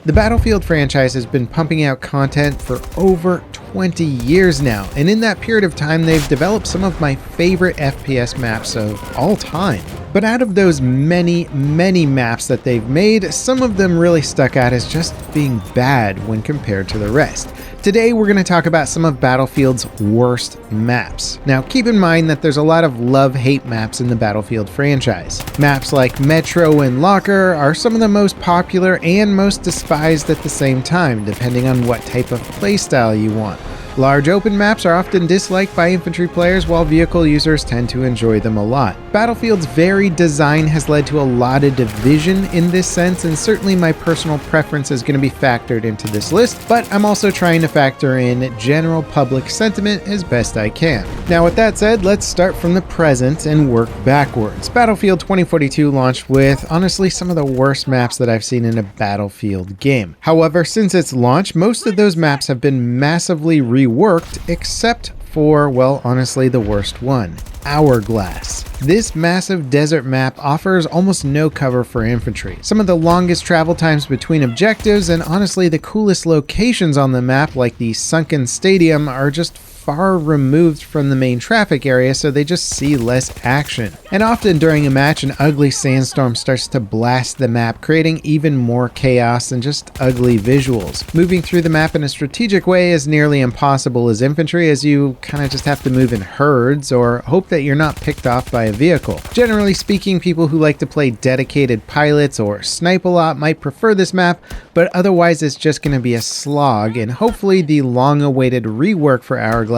The Battlefield franchise has been pumping out content for over 20 years now, and in that period of time they've developed some of my favorite FPS maps of all time. But out of those many maps that they've made, some of them really stuck out as just being bad when compared to the rest. Today we're going to talk about some of Battlefield's worst maps. Now keep in mind that there's a lot of love-hate maps in the Battlefield franchise. Maps like Metro and Locker are some of the most popular and most despised at the same time, depending on what type of playstyle you want. Large open maps are often disliked by infantry players, while vehicle users tend to enjoy them a lot. Battlefield's varied design has led to a lot of division in this sense, and certainly my personal preference is going to be factored into this list, but I'm also trying to factor in general public sentiment as best I can. Now with that said, let's start from the present and work backwards. Battlefield 2042 launched with, honestly, some of the worst maps that I've seen in a Battlefield game. However, since its launch, most of those maps have been massively reworked, except for, well, honestly, the worst one, Hourglass. This massive desert map offers almost no cover for infantry. Some of the longest travel times between objectives, and honestly the coolest locations on the map, like the sunken stadium, are just far removed from the main traffic area, so they just see less action. And often during a match, an ugly sandstorm starts to blast the map, creating even more chaos and just ugly visuals. Moving through the map in a strategic way is nearly impossible as infantry, as you kind of just have to move in herds or hope that you're not picked off by a vehicle. Generally speaking, people who like to play dedicated pilots or snipe a lot might prefer this map, but otherwise it's just going to be a slog, and hopefully the long-awaited rework for Hourglass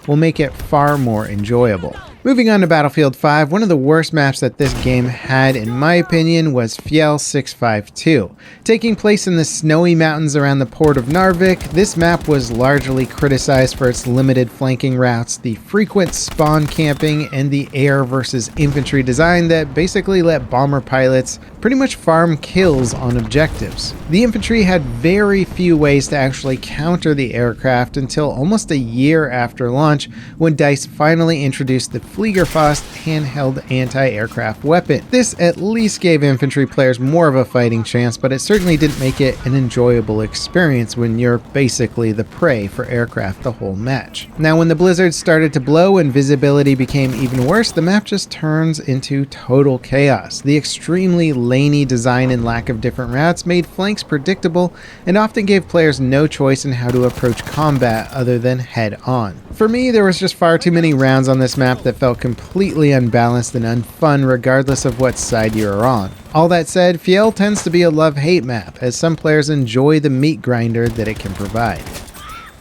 will make it far more enjoyable. Moving on to Battlefield 5, one of the worst maps that this game had, in my opinion, was Fjell 652. Taking place in the snowy mountains around the port of Narvik, this map was largely criticized for its limited flanking routes, the frequent spawn camping, and the air versus infantry design that basically let bomber pilots pretty much farm kills on objectives. The infantry had very few ways to actually counter the aircraft until almost a year after launch, when DICE finally introduced the Fliegerfaust handheld anti-aircraft weapon. This at least gave infantry players more of a fighting chance, but it certainly didn't make it an enjoyable experience when you're basically the prey for aircraft the whole match. Now when the blizzard started to blow and visibility became even worse, the map just turns into total chaos. The extremely laney design and lack of different routes made flanks predictable and often gave players no choice in how to approach combat other than head on. For me, there was just far too many rounds on this map that felt completely unbalanced and unfun regardless of what side you're on. All that said, Fjell tends to be a love-hate map, as some players enjoy the meat grinder that it can provide.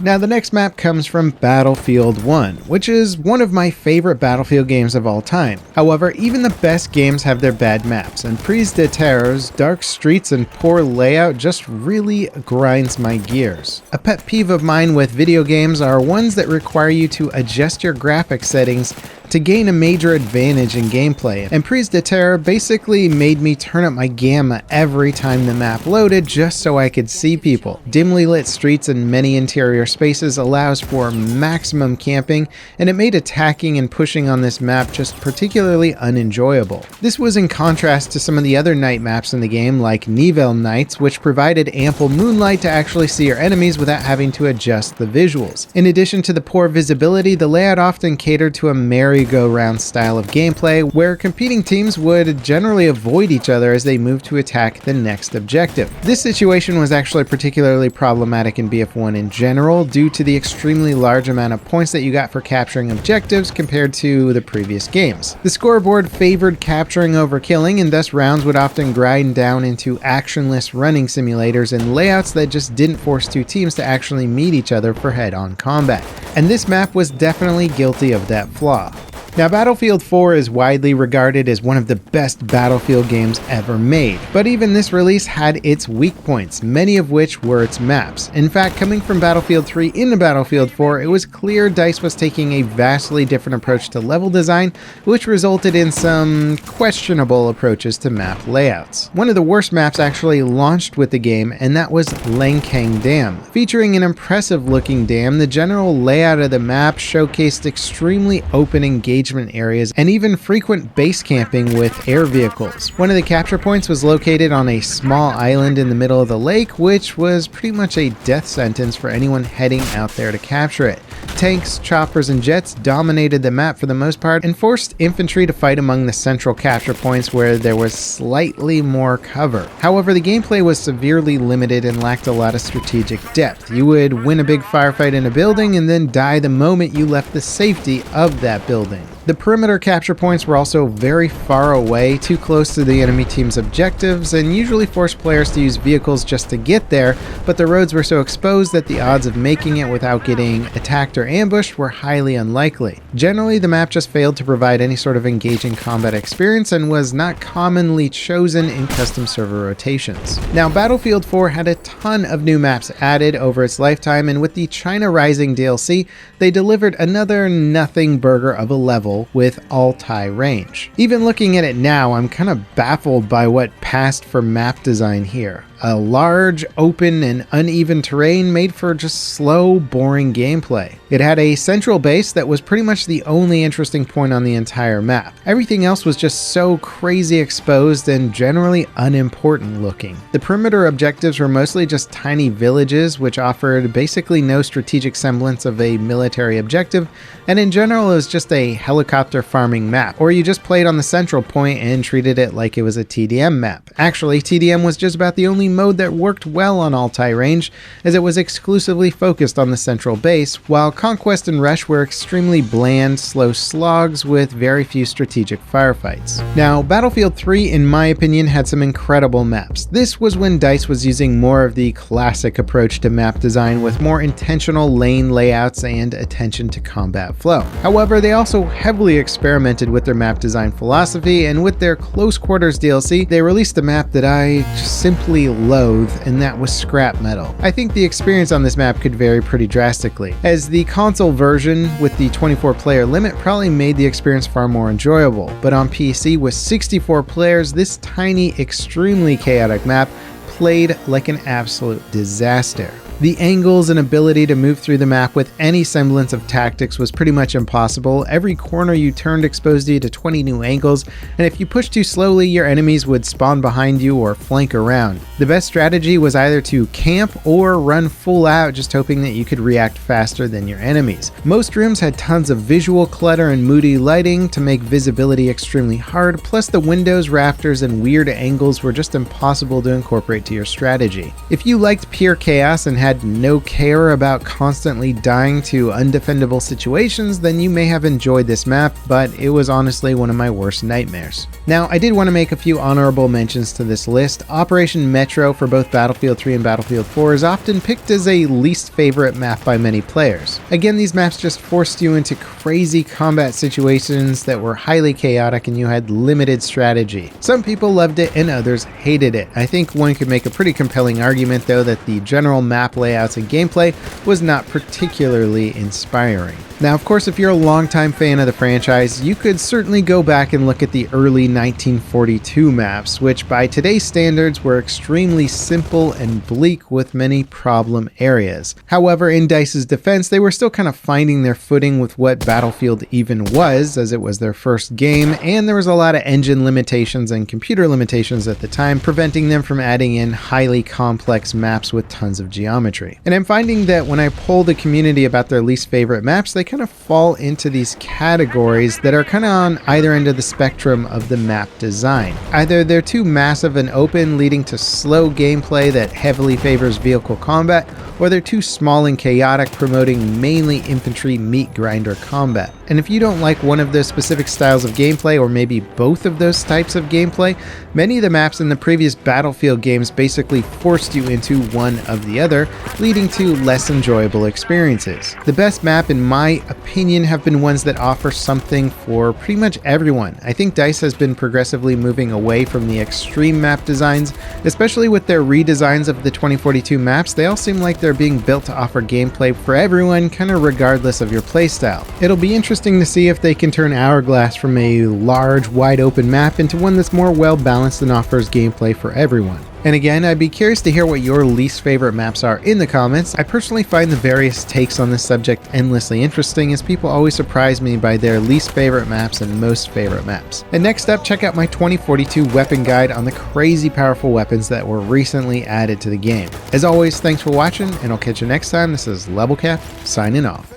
Now the next map comes from Battlefield 1, which is one of my favorite Battlefield games of all time. However, even the best games have their bad maps, and Prise de Tahure's dark streets and poor layout just really grinds my gears. A pet peeve of mine with video games are ones that require you to adjust your graphics settings to gain a major advantage in gameplay, and Prise de Tahure basically made me turn up my gamma every time the map loaded just so I could see people. Dimly lit streets and many interior spaces allows for maximum camping, and it made attacking and pushing on this map just particularly unenjoyable. This was in contrast to some of the other night maps in the game, like Nivelle Nights, which provided ample moonlight to actually see your enemies without having to adjust the visuals. In addition to the poor visibility, the layout often catered to a merry-go-round style of gameplay, where competing teams would generally avoid each other as they moved to attack the next objective. This situation was actually particularly problematic in BF1 in general, due to the extremely large amount of points that you got for capturing objectives compared to the previous games. The scoreboard favored capturing over killing, and thus rounds would often grind down into actionless running simulators and layouts that just didn't force two teams to actually meet each other for head-on combat. And this map was definitely guilty of that flaw. Now, Battlefield 4 is widely regarded as one of the best Battlefield games ever made, but even this release had its weak points, many of which were its maps. In fact, coming from Battlefield 3 into Battlefield 4, it was clear DICE was taking a vastly different approach to level design, which resulted in some questionable approaches to map layouts. One of the worst maps actually launched with the game, and that was Lancang Dam. Featuring an impressive looking dam, the general layout of the map showcased extremely open engagement engagement areas, and even frequent base camping with air vehicles. One of the capture points was located on a small island in the middle of the lake, which was pretty much a death sentence for anyone heading out there to capture it. Tanks, choppers, and jets dominated the map for the most part and forced infantry to fight among the central capture points where there was slightly more cover. However, the gameplay was severely limited and lacked a lot of strategic depth. You would win a big firefight in a building and then die the moment you left the safety of that building. The perimeter capture points were also very far away, too close to the enemy team's objectives, and usually forced players to use vehicles just to get there, but the roads were so exposed that the odds of making it without getting attacked or ambushed were highly unlikely. Generally, the map just failed to provide any sort of engaging combat experience and was not commonly chosen in custom server rotations. Now, Battlefield 4 had a ton of new maps added over its lifetime, and with the China Rising DLC, they delivered another nothing burger of a level with Altai Range. Even looking at it now, I'm kind of baffled by what passed for map design here. A large, open, and uneven terrain made for just slow, boring gameplay. It had a central base that was pretty much the only interesting point on the entire map. Everything else was just so crazy exposed and generally unimportant looking. The perimeter objectives were mostly just tiny villages, which offered basically no strategic semblance of a military objective, and in general it was just a helicopter farming map, or you just played on the central point and treated it like it was a TDM map. Actually, TDM was just about the only mode that worked well on Altai Range, as it was exclusively focused on the central base, while Conquest and Rush were extremely bland, slow slogs with very few strategic firefights. Now, Battlefield 3, in my opinion, had some incredible maps. This was when DICE was using more of the classic approach to map design with more intentional lane layouts and attention to combat flow. However, they also heavily experimented with their map design philosophy, and with their Close Quarters DLC, they released a map that I just simply loathe, and that was Scrapmetal. I think the experience on this map could vary pretty drastically, as the console version with the 24-player limit probably made the experience far more enjoyable, but on PC with 64 players, this tiny, extremely chaotic map played like an absolute disaster. The angles and ability to move through the map with any semblance of tactics was pretty much impossible. Every corner you turned exposed you to 20 new angles, and if you pushed too slowly, your enemies would spawn behind you or flank around. The best strategy was either to camp or run full out, just hoping that you could react faster than your enemies. Most rooms had tons of visual clutter and moody lighting to make visibility extremely hard, plus the windows, rafters, and weird angles were just impossible to incorporate to your strategy. If you liked pure chaos and had no care about constantly dying to undefendable situations, then you may have enjoyed this map, but it was honestly one of my worst nightmares. Now, I did want to make a few honorable mentions to this list. Operation Metro for both Battlefield 3 and Battlefield 4 is often picked as a least favorite map by many players. Again, these maps just forced you into crazy combat situations that were highly chaotic and you had limited strategy. Some people loved it and others hated it. I think one could make a pretty compelling argument, though, that the general map layouts and gameplay was not particularly inspiring. Now, of course, if you're a longtime fan of the franchise, you could certainly go back and look at the early 1942 maps, which by today's standards were extremely simple and bleak with many problem areas. However, in DICE's defense, they were still kind of finding their footing with what Battlefield even was, as it was their first game, and there was a lot of engine limitations and computer limitations at the time, preventing them from adding in highly complex maps with tons of geometry. And I'm finding that when I poll the community about their least favorite maps, they kind of fall into these categories that are kind of on either end of the spectrum of the map design. Either they're too massive and open, leading to slow gameplay that heavily favors vehicle combat, or they're too small and chaotic, promoting mainly infantry meat grinder combat. And if you don't like one of those specific styles of gameplay, or maybe both of those types of gameplay, many of the maps in the previous Battlefield games basically forced you into one of the other, leading to less enjoyable experiences. The best map, in my opinion, have been ones that offer something for pretty much everyone. I think DICE has been progressively moving away from the extreme map designs, especially with their redesigns of the 2042 maps. They all seem like they're being built to offer gameplay for everyone, kind of regardless of your playstyle. It'll be interesting to see if they can turn Hourglass from a large, wide open map into one that's more well balanced and offers gameplay for everyone. And again, I'd be curious to hear what your least favorite maps are in the comments. I personally find the various takes on this subject endlessly interesting, as people always surprise me by their least favorite maps and most favorite maps. And next up, check out my 2042 weapon guide on the crazy powerful weapons that were recently added to the game. As always, thanks for watching, and I'll catch you next time. This is Levelcap, signing off.